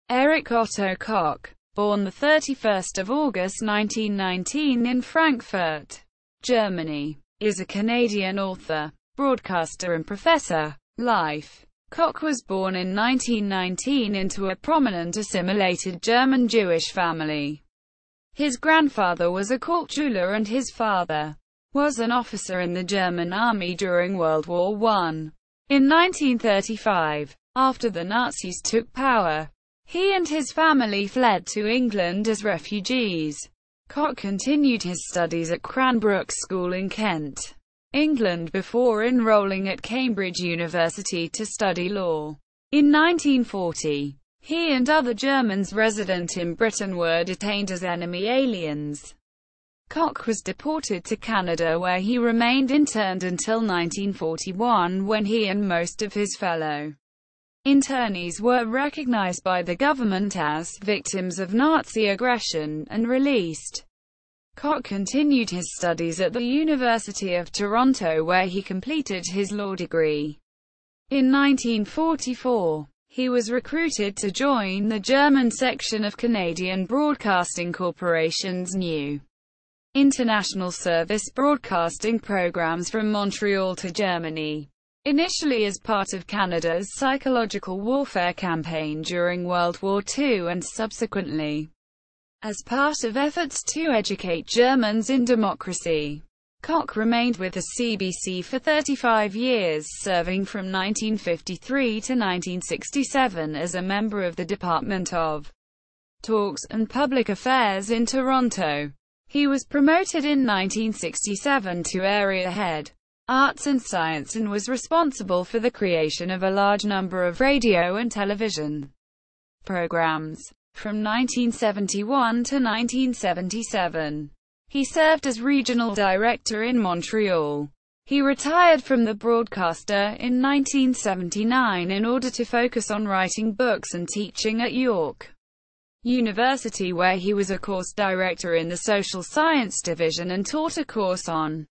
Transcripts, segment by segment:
Erich Otto Koch, born 31 August 1919 in Frankfurt, Germany, is a Canadian author, broadcaster and professor. Life. Koch was born in 1919 into a prominent assimilated German Jewish family. His grandfather was a court jeweler and his father was an officer in the German army during World War I. In 1935, after the Nazis took power, he and his family fled to England as refugees. Koch continued his studies at Cranbrook School in Kent, England before enrolling at Cambridge University to study law. In 1940, he and other Germans resident in Britain were detained as enemy aliens. Koch was deported to Canada where he remained interned until 1941 when he and most of his fellow internees were recognized by the government as victims of Nazi aggression and released. Koch continued his studies at the University of Toronto where he completed his law degree. In 1944, he was recruited to join the German section of Canadian Broadcasting Corporation's new international service broadcasting programs from Montreal to Germany, initially as part of Canada's psychological warfare campaign during World War II and subsequently as part of efforts to educate Germans in democracy. Koch remained with the CBC for 35 years, serving from 1953 to 1967 as a member of the Department of Talks and Public Affairs in Toronto. He was promoted in 1967 to area head, Arts and Science, and was responsible for the creation of a large number of radio and television programs. From 1971 to 1977, he served as regional director in Montreal. He retired from the broadcaster in 1979 in order to focus on writing books and teaching at York University, where he was a course director in the social science division and taught a course on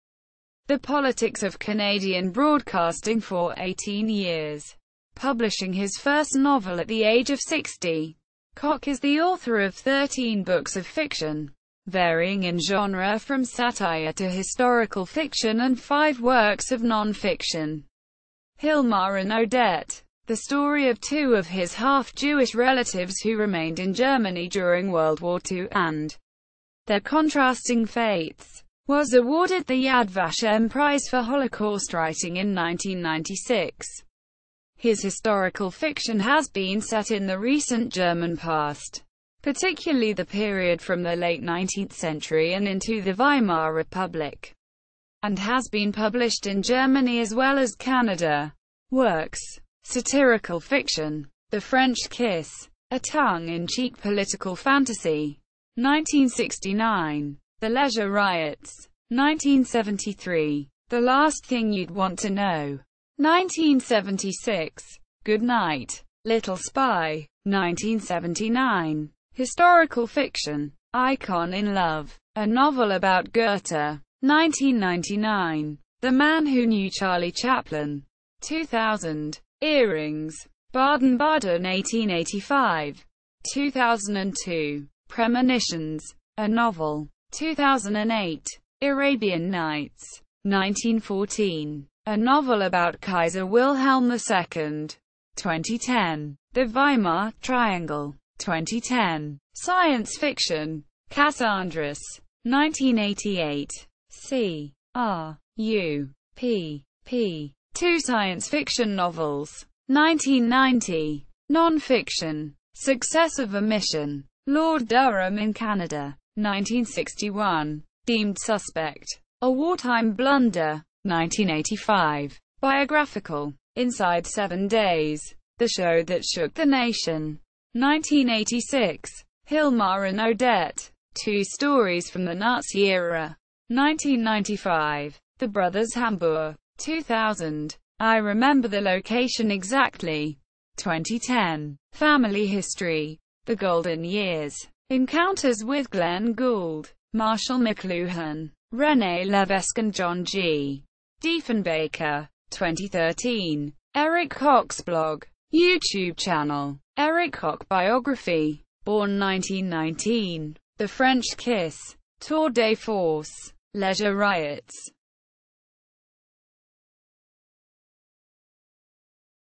the politics of Canadian broadcasting for 18 years, publishing his first novel at the age of 60. Koch is the author of 13 books of fiction, varying in genre from satire to historical fiction, and 5 works of non-fiction. HILMAR and ODETTE, the story of 2 of his half-Jewish relatives who remained in Germany during World War II, and their contrasting fates, was awarded the Yad Vashem Prize for Holocaust writing in 1996. His historical fiction has been set in the recent German past, particularly the period from the late 19th century and into the Weimar Republic, and has been published in Germany as well as Canada. Works. Satirical fiction. The French Kiss, a tongue-in-cheek political fantasy. 1969. The Leisure Riots. 1973. The Last Thing You'd Want to Know. 1976. Good Night, Little Spy. 1979. Historical fiction. Icon in Love, a novel about Goethe. 1999. The Man Who Knew Charlie Chaplin. 2000. Earrings. Baden-Baden 1885. 2002. Premonitions, a novel. 2008. Arabian Nights. 1914. A novel about Kaiser Wilhelm II. 2010. The Weimar Triangle. 2010. Science fiction. Cassandras. 1988. C. R. U. P. P. 2 science fiction novels. 1990. Non-fiction. Success of a Mission. Lord Durham in Canada. 1961. Deemed Suspect. A Wartime Blunder. 1985. Biographical. Inside 7 Days. The Show That Shook the Nation. 1986. HILMAR and ODETTE. 2 stories from the Nazi era. 1995. The Brothers Hambour. 2000. I Remember the Location Exactly. 2010. Family History. The Golden Years. Encounters with Glenn Gould, Marshall McLuhan, René Levesque and John G. Diefenbaker. 2013. Erich Koch's blog. YouTube channel. Eric Koch biography. Born 1919. The French Kiss. Tour de Force. Leisure Riots.